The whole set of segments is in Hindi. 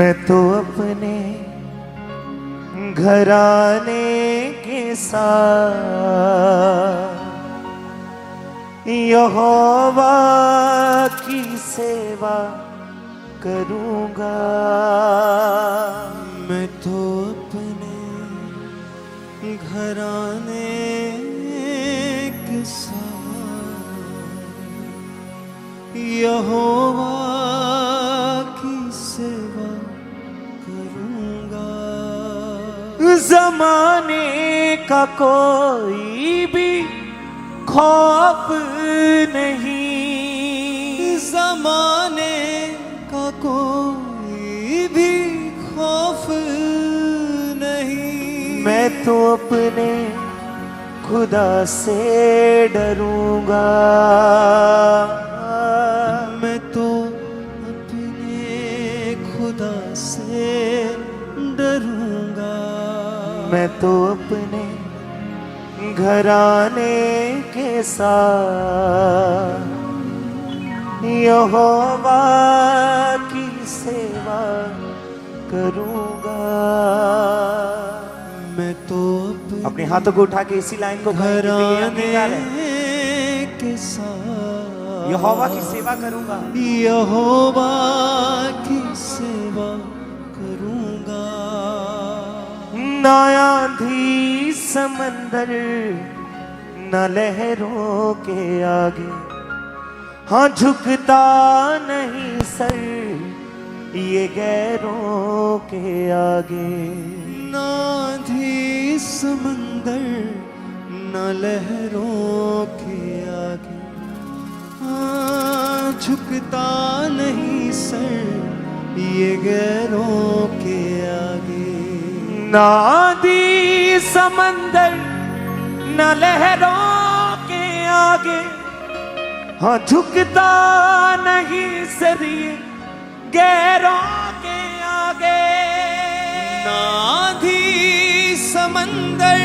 मैं तो अपने घराने के साथ यहोवा की सेवा करूँगा। मैं तो अपने घराने के साथ यहोवा की सेवा करूँगा। ज़माने का कोई भी खौफ नहीं, ज़माने का कोई भी खौफ नहीं। मैं तो अपने खुदा से डरूंगा। मैं तो अपने खुदा से डरूंगा। मैं तो अपने घराने के साथ यहोवा की सेवा करूंगा। मैं तो अपने हाथों को उठा के इसी लाइन को घराने के साथ यहोवा की सेवा करूंगा। यहोवा की सेवा करूंगा। ना आंधी समंदर न लहरों के आगे, हाँ झुकता नहीं सर ये गैरों के आगे। ना आंधी समंदर न लहरों के आगे, हाँ झुकता नहीं सर ये गैरों के आगे। ना आंधी समंदर न लहरों के आगे, हाँ झुकता नहीं सर ये गैरों के आगे। ना आंधी समंदर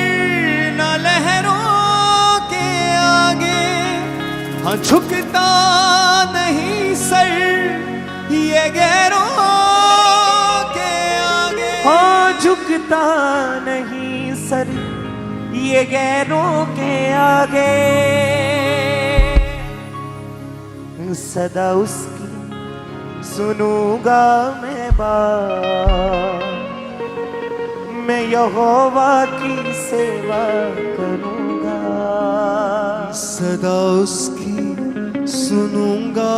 न लहरों के आगे, हाँ झुकता नहीं सर ये गैरों के आगे। हाँ झुकता नहीं सर ये गैरों के आगे। सदा उसकी सुनूंगा मैं बात, मैं यहोवा की सेवा करूंगा। सदा उसकी सुनूंगा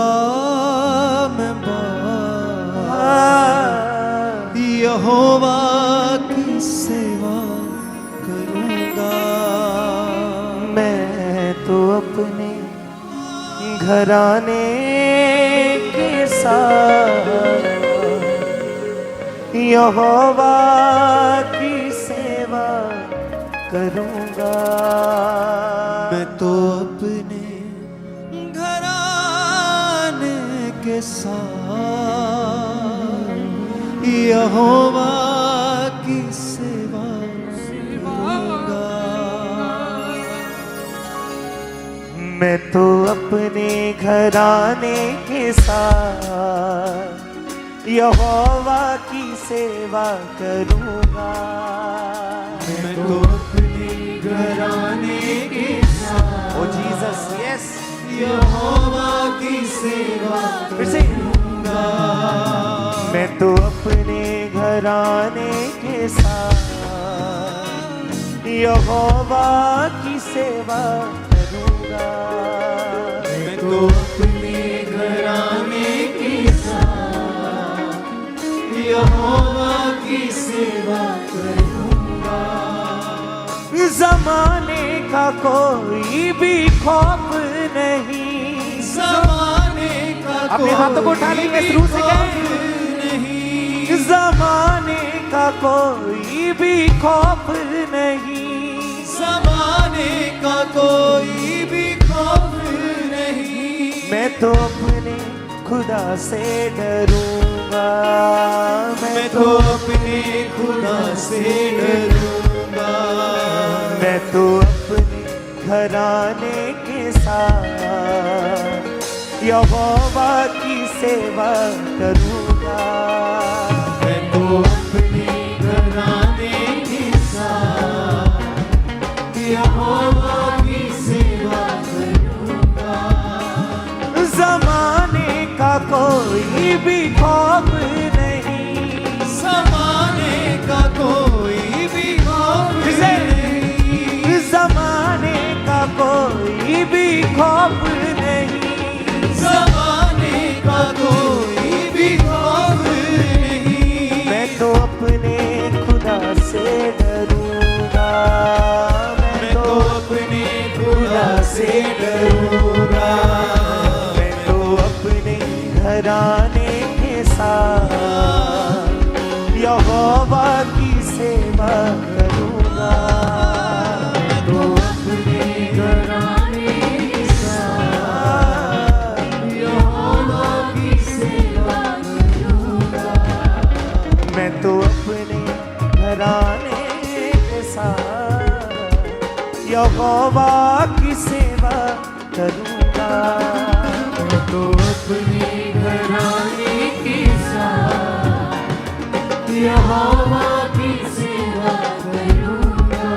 मैं बात, यहोवा की सेवा करूंगा। मैं तो अपने घराने के साथ यहोवा की सेवा करूंगा। मैं तो अपने घराने के साथ यहोवा की सेवा करूंगा। मैं तो अपने घराने के साथ यहोवा की सेवा करूंगा। मैं तो अपने घराने के साथ ओ जीसस यस यहोवा की सेवा फिर से। करूंगा। मैं तो अपने घराने के साथ यहोवा की सेवा करूंगा। मैं तो अपने घराने के साथ यहोवा की सेवा करूंगा। ज़माने का कोई भी खौफ नहीं, ज़माने का अपने हाथों को उठा लेंगे शुरू से कहें। नहीं, ज़माने का कोई भी खौफ नहीं, ज़माने का कोई मैं तो अपने खुदा से डरूंगा, मैं तो अपने खुदा से डरूंगा, मैं तो अपने घराने के साथ यहोवा की सेवा करूंगा। मैं तो अपने घराने के साथ यहोवा की सेवा करूंगा। जमाने का कोई भी खौफ नहीं, ज़माने का कोई भी खौफ नहीं, जमाने का कोई भी खौफ नहीं, ज़माने का कोई भी खौफ नहीं। मैं तो अपने खुदा से डरूंगा, मैं तो अपने खुदा से डरूंगा, मैं तो अपने घराने के साथ यहोवा की सेवा करूंगा। मैं तो अपने घराने के साथ यहोवा की सेवा करूंगा। मैं तो अपने घराने के साथ यहोवा की सेवा करूंगा। मैं तो अपने घराने के साथ यहोवा की सेवा करूंगा।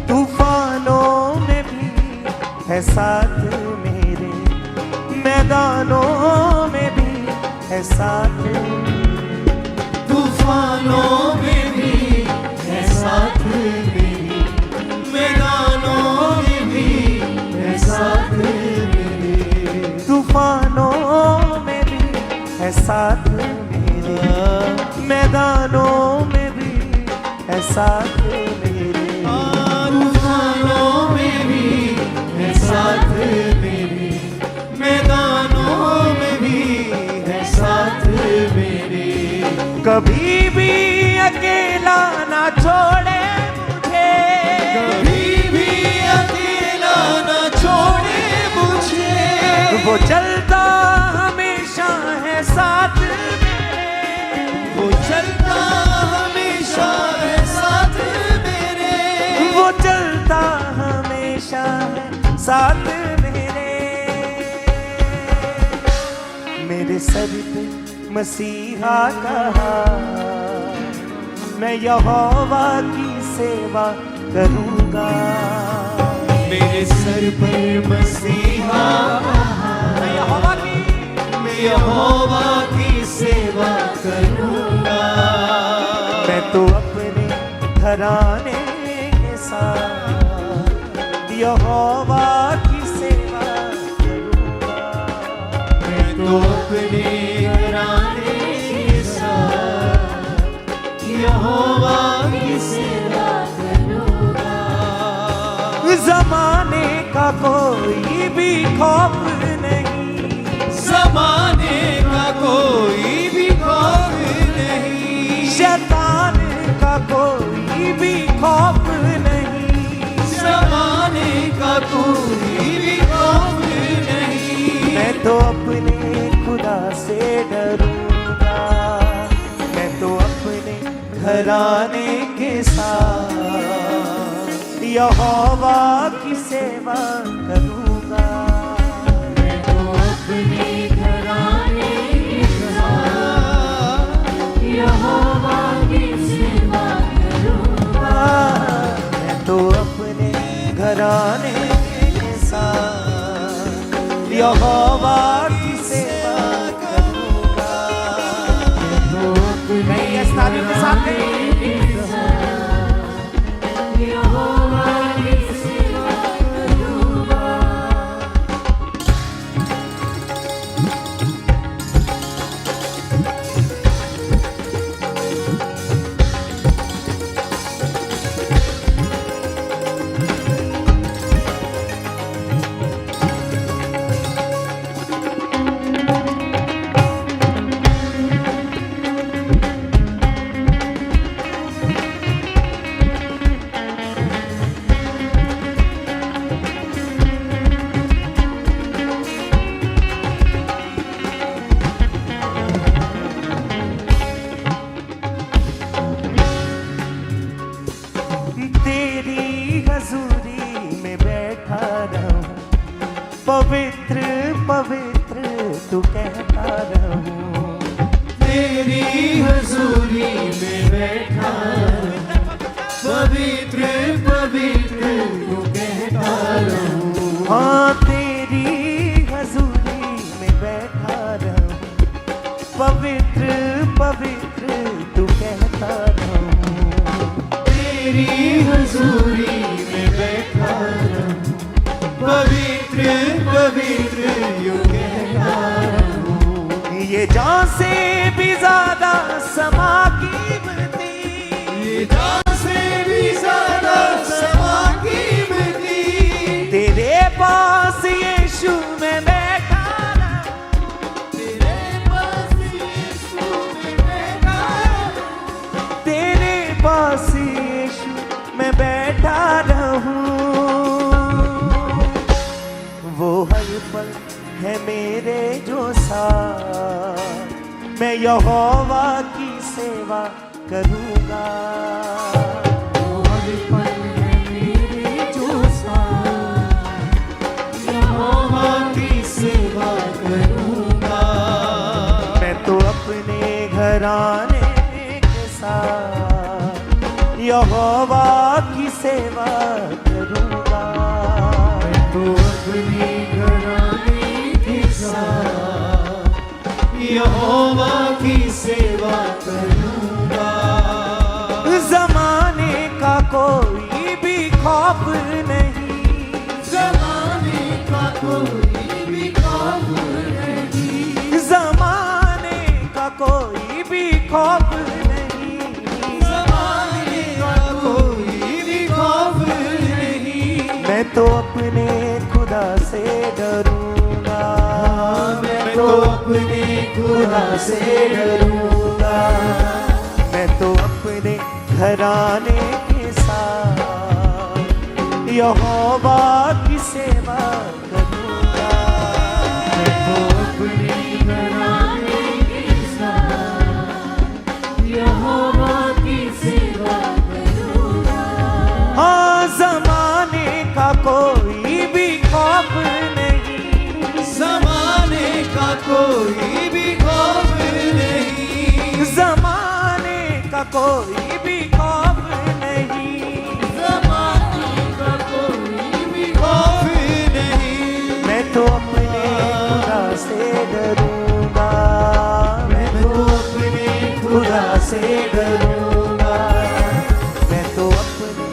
तूफानों में भी है साथ मेरे, मैदानों में भी है साथ मेरे, तूफानों में भी है साथ मेरे, मैदानों में भी है साथ मेरे, तूफानों में भी है साथ मेरे, मैदानों में भी है साथ मेरे, तूफानों में भी है साथ मेरे, मैदानों में भी है साथ मेरे। कभी भी अकेला ना छोड़े मुझे, कभी भी अकेला न छोड़े मुझे, वो चलता हमेशा है साथ मेरे, वो चलता हमेशा है साथ मेरे, वो चलता हमेशा है साथ मेरे सर पे मसीहा का हाथ, मैं यहोवा की सेवा करूंगा। मेरे सर पर मसीहा मैं यहोवा की सेवा करूंगा। मैं तो अपने घराने के साथ यहोवा की सेवा करूंगा। मैं तो अपने घराने के साथ यहोवा की सेवा करूंगा। जमाने का कोई भी खौफ नहीं, ज़माने का कोई भी खौफ नहीं, शैतान का कोई भी खौफ नहीं, ज़माने का कोई भी खौफ नहीं। मैं तो अपने खुदा से डरूंगा, मैं तो अपने घराने के साथ यहोवा की सेवा करूंगा। मैं तो अपने घराने के साथ यहोवा की सेवा करूंगा। मैं तो अपने घराने के साथ यहोवा की सेवा करूंगा। मैं तो अपने पवित्र पवित्र तू कहता रहूं, तेरी हजूरी में बैठा रहूं, पवित्र पवित्र यूं कहता रहूं। ये जान से भी ज्यादा समा कीमती, ये जान से भी ज्यादा समा कीमती, तेरे पास यीशु में बैठा रहूं, तेरे पास यीशु में बैठा रहूं, तेरे पास यीशु में बैठा रहूं। वो हर पल है मेरे जो साथ, मैं यहोवा की सेवा करूंगा। वो हर पल है मेरे जो साथ, यहोवा की सेवा करूंगा। मैं तो अपने घराने के साथ यहोवा की सेवा करूंगा। तो अपने घराने के साथ यहोवा की सेवा करूंगा। जमाने का कोई भी खौफ नहीं, जमाने का कोई भी खौफ नहीं, जमाने का कोई भी खौफ नहीं, जमाने का कोई भी खौफ नहीं। मैं तो अपने खुदा से डरूंगा, मैं तो अपने खुदा से डरूंगा। मैं तो अपने घराने के साथ यहोवा की सेवा करूंगा। मैं तो अपने घराने के साथ यहोवा की सेवा करूंगा। हाँ, जमाने का कोई भी खौफ नहीं, ज़माने का कोई भी खौफ नहीं, जमाने का कोई भी खौफ नहीं। ज़माने का कोई भी खौफ नहीं। मैं तो अपने खुदा से डरूंगा, मैं तो अपने खुदा से डरूंगा। मैं तो अपने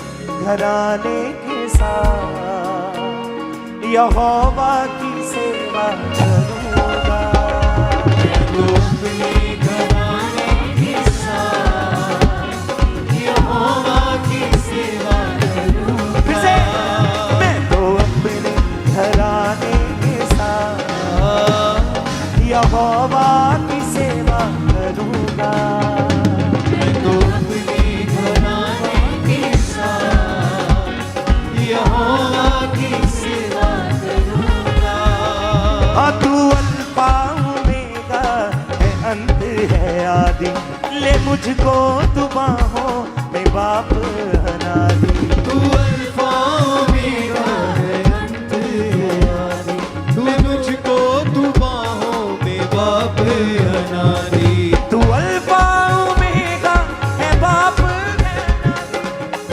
घराने के साथ यहोवा की सेवा करूंगा। तो अपने घराने के साथ यहोवा की सेवा करूंगा। फिर से, मैं तो अपने घराने के साथ यहोवा की सेवा करूंगा। मैं तो अपने घराने के साथ यहोवा की सेवा करूंगा। हाँ, तू अल्फा ओमेगा है, अंत है आदि, ले मुझको तू बाहों में बाप अनादि। तू अल्फा ओमेगा है, अंत है आदि, तू मुझको तू बाहों में बाप अनादि। तू अल्फा ओमेगा है, बाप अनादि,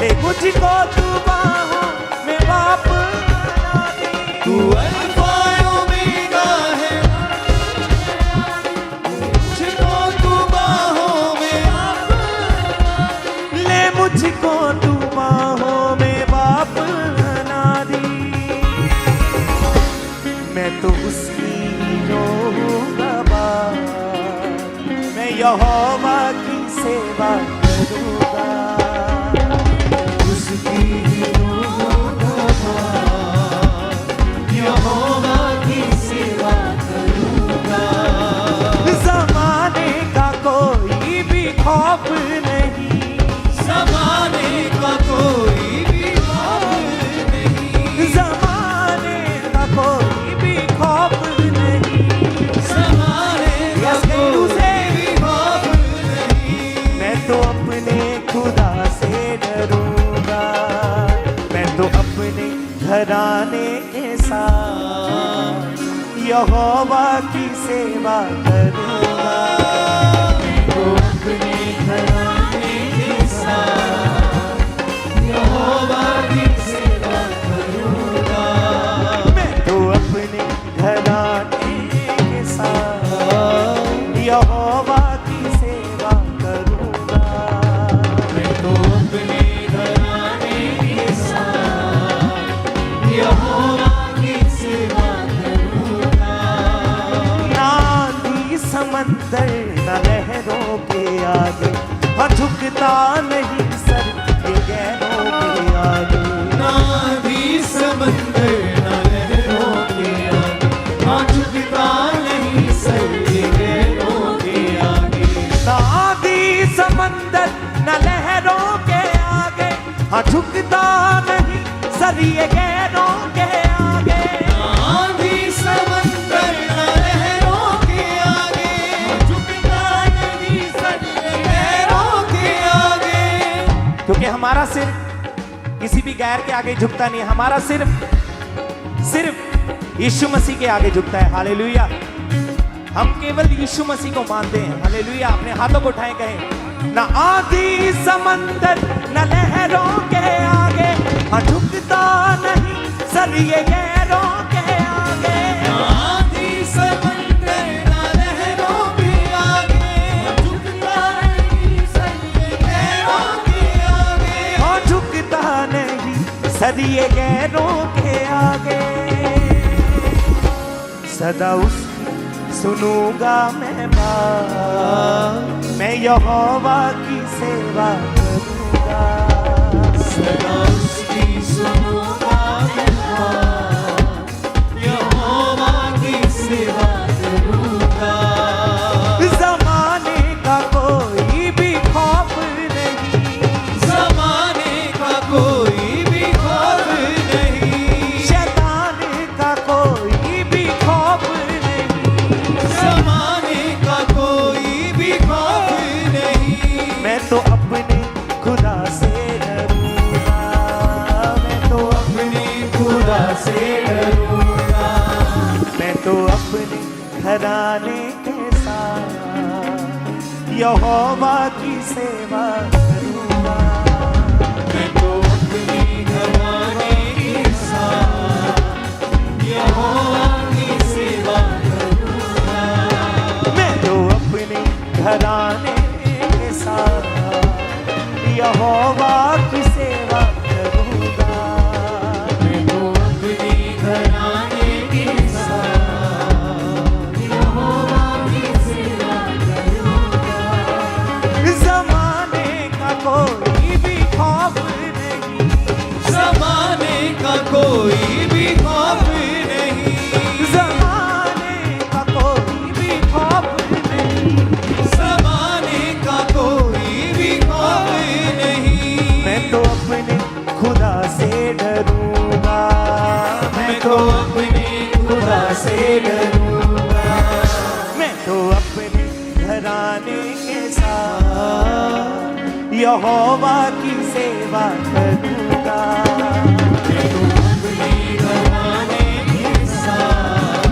ले मुझको तू बाहों में बाप अनादि। तू अल्फा ओमेगा है, मुझको तू बाहों में ले मुझको तू बाहों में बाप अनादि। मैं तो उसकी जो हूँ गवाह, मैं यहोवा की सेवा करूंगा। उसकी यहोवा की सेवा करूंगा। जमाने का कोई भी खौफ नहीं, ज़माने का कोई भी खौफ नहीं, जमाने का कोई भी खौफ नहीं। ज़माने का Yes, can you कोई say? भी खौफ नहीं। मैं तो अपने खुदा से डरूंगा, मैं तो अपने घराने के साथ यहोवा की सेवा करूंगा। तो अपने घराने के साथ यहोवा की सेवा करूंगा। मैं तो अपने घराने के साथ यहोवा समंदर न लहरों के आगे, हाँ झुकता नहीं सर ये गैरों के आगे। ना भी समंदर ना लहरों के आगे, हाँ झुकता नहीं सर ये गैरों के आगे। ना भी समंदर न लहरों के आगे, हाँ झुकता नहीं सर ये गैरों के आगे। ना भी समंदर ना लहरों के आगे, हाँ झुकता नहीं सर ये गैरों के आगे। क्योंकि हमारा सिर किसी भी गैर के आगे झुकता नहीं, हमारा सिर्फ यीशु मसीह के आगे झुकता है। हालेलुया। हम केवल यीशु मसीह को मानते हैं। हालेलुया। अपने हाथों को उठाएं, कहें ना आधी समंदर न लहरों के आगे, हाँ झुकता नहीं सर ये गैरों के आगे। आधी समंदर ना लहरों के आगे, हाँ झुकता नहीं सर ये गैरों के आगे। हाँ झुकता नहीं सर ये गैरों के आगे। सदा उसकी सुनूंगा मैं बात, मैं यहोवा की सेवा करूंगा। सदा उसकी सुनूंगा मैं बात, यहोवा की सेवा करूंगा। जमाने का कोई भी खौफ नहीं, जमाने का कोई भी खौफ नहीं, शैतान का कोई भी खौफ नहीं, जमाने का कोई भी खौफ नहीं। मैं तो अपने खुदा से डरूंगा, मैं तो अपने खुदा से डरूंगा, मैं तो अपने घराने के साथ यहोवा की सेवा करूंगा। मैं तो अपने घराने के साथ यहोवा की सेवा करूंगा। मैं तो अपने घराने के साथ यहोवा की सेवा करूंगा। मैं तो अपने घराने के साथ यहोवा की सेवा करूंगा। जमाने का कोई भी खौफ नहीं, जमाने का कोई भी खौफ नहीं, जमाने का कोई भी खौफ नहीं, जमाने का कोई भी खौफ नहीं। मैं तो अपने खुदा से डरूंगा, मैं तो अपने खुदा से डरूंगा। मैं तो अपने घराने के साथ यहोवा की सेवा करूंगा। मैं तो अपने घराने के साथ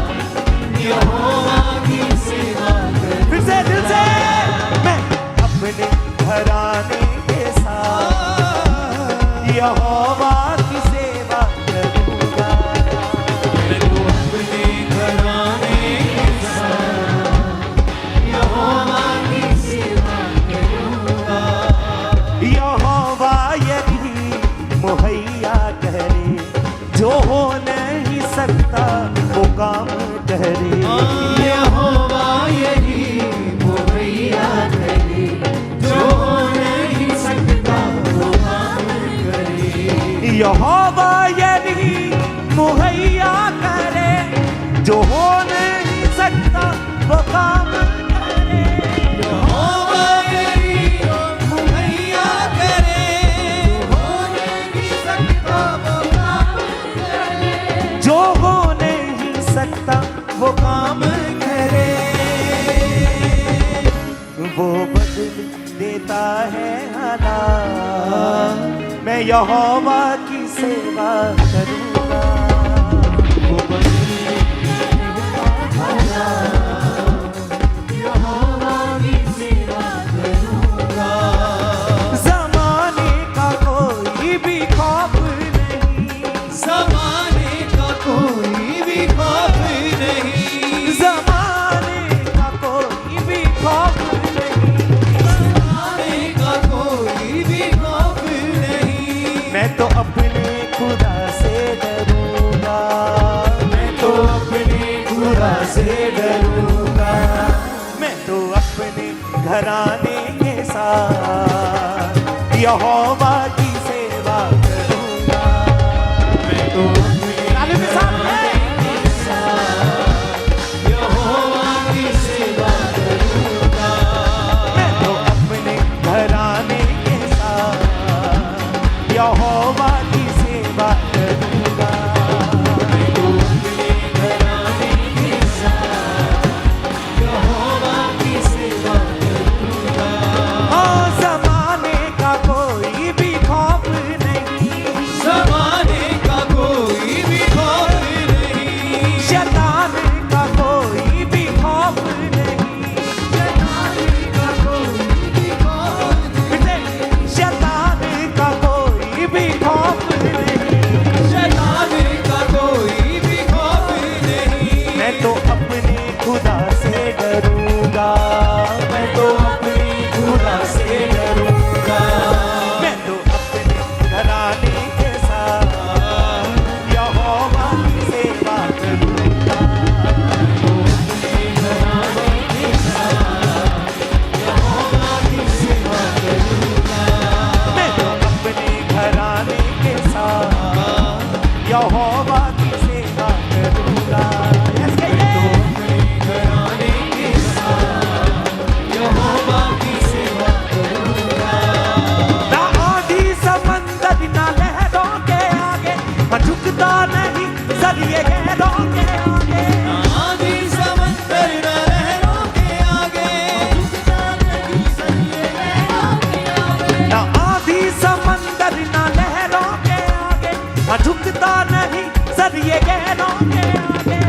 यहोवा की सेवा करूंगा। फिर से दिल से, मैं अपने घराने के साथ यहोवा की सेवा करूंगा। मैं तो अपने घराने के साथ यहोवा की सेवा करूंगा। यहोवा यदि मुहैया करे, जो हो नहीं सकता वो काम करे। यहोवा यही मुहैया करे, जो हो नहीं सकता वो काम करे। यहोवा यदि मुहैया करे, जो हो नहीं सकता वो काम करे। यहोवा यही मुहैया करे, जो हो नहीं सकता वो काम करे। जो हो नहीं सकता वो काम करे। वो बदल देता है हालात, मैं यहोवा की सेवा करूंगा। वो बदले यहोवा की सेवा करूंगा। जमाने का कोई भी खौफ नहीं, जमाने का कोई भी खौफ नहीं, जमाने का कोई भी खौफ नहीं, जमाने का कोई भी खौफ नहीं। मैं तो अपने खुदा से घराने के साथ यहोवा की सेवा करूंगा। मैं तो ताली के साथ यहोवा की सेवा करूंगा। मैं तो अपने घराने के साथ यहोवा की सेवा करूंगा। मैं तो अपने घराने के साथ यहोवा की सेवा करूंगा। हाँ, ज़माने का कोई भी खौफ नहीं, ज़माने का कोई भी खौफ नहीं, शैतान का कोई भी खौफ नहीं, शैतान का कोई भी खौफ नहीं, शैतान का कोई भी खौफ नहीं। शैतान का कोई भी खौफ नहीं। मैं तो अपने खुदा से डरूंगा। मैं तो अपने खुदा से डरूंगा। मैं तो अपने घराने के साथ यहोवा की सेवा करूंगा। मैं तो अपने घराने के साथ यहोवा की सेवा करूंगा। Yes, घराने के साथ यहोवा की सेवा करूंगा। ना आंधी समंदर ना लहरों के आगे मैं झुकता नहीं सरिये गहरों के आगे। आंधी समंदर न लहरों के आगे, झुकता नहीं सरिये लहरों के आगे। ना आंधी समंदर ना लहरों के आगे मैं झुकता नहीं सरिये गहरों के आगे।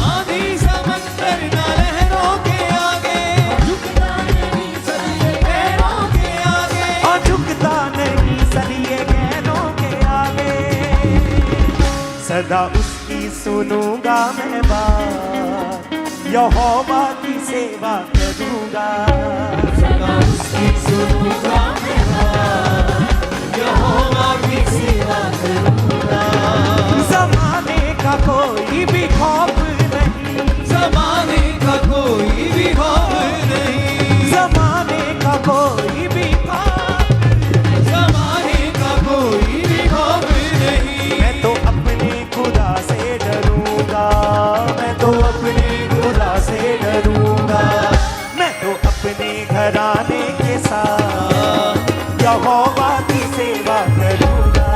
आंधी समंदर न लहरों के आगे, झुकता नहीं सरिये लहरों के आगे। और झुकता नहीं सरिये गहरों के आगे। सदा उसकी सुनूंगा मैं बात, यहोवा की सेवा करूंगा। सदा उसकी सुनूंगा मैं बात, यहोवा की सेवा करूंगा। ज़माने का कोई भी खौफ नहीं, ज़माने का कोई भी खौफ नहीं, ज़माने का कोई भी खौफ। ज़माने का कोई भी खौफ नहीं। मैं तो अपने खुदा से डरूंगा। मैं तो अपने खुदा से डरूंगा। मैं तो अपने घराने के साथ यहोवा की सेवा करूंगा।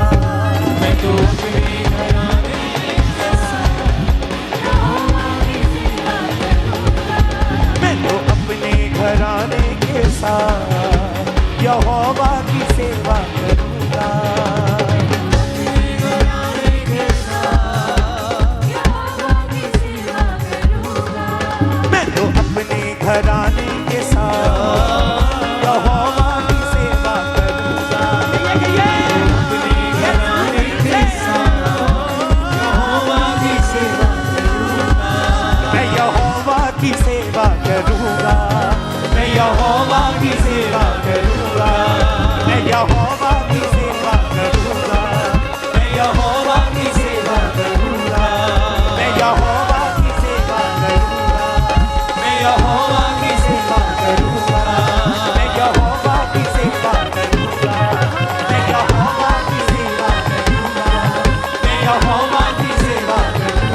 मैं तो अपने घराने के साथ यहोवा की सेवा करूंगा। मैं तो अपने घराने के साथ यहोवा की सेवा करूंगा। अपने घराने के साथ यहोवा की सेवा करूंगा। मैं तो अपने घराने के साथ यहोवा की सेवा करूंगा। अपने घराने के साथ यहोवा की सेवा करूंगा। मैं यहोवा की सेवा करूंगा। मैं यहोवा की सेवा करूंगा। मैं यहोवा की सेवा करूंगा। मैं यहोवा की सेवा करूंगा। मैं यहोवा की सेवा करूंगा। मैं यहोवा की सेवा करूंगा। मैं यहोवा की सेवा करूंगा। मैं यहोवा की सेवा करूंगा। मैं यहोवा की सेवा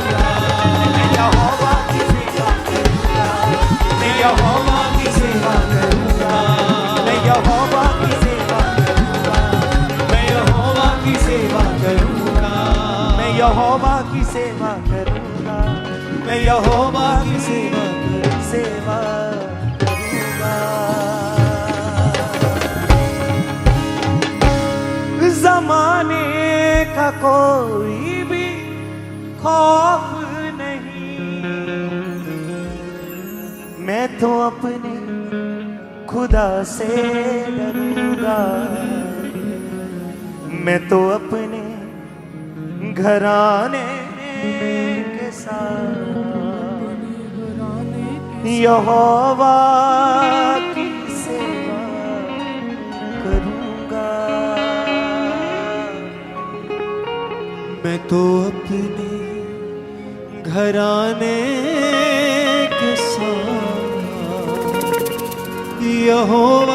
करूंगा। मैं यहोवा की सेवा करूंगा। मैं यहोवा की सेवा करूंगा। मैं यहोवा की सेवा करूंगा। मैं यहोवा की सेवा करूंगा। मैं यहोवा की सेवा करूंगा। मैं यहोवा की सेवा करूंगा। ज़माने का कोई भी खौफ नहीं, मैं तो अपने खुदा से डरूंगा। मैं तो अपने घराने के साथ यहोवा की सेवा करूंगा। मैं तो अपने घराने के साथ यहोवा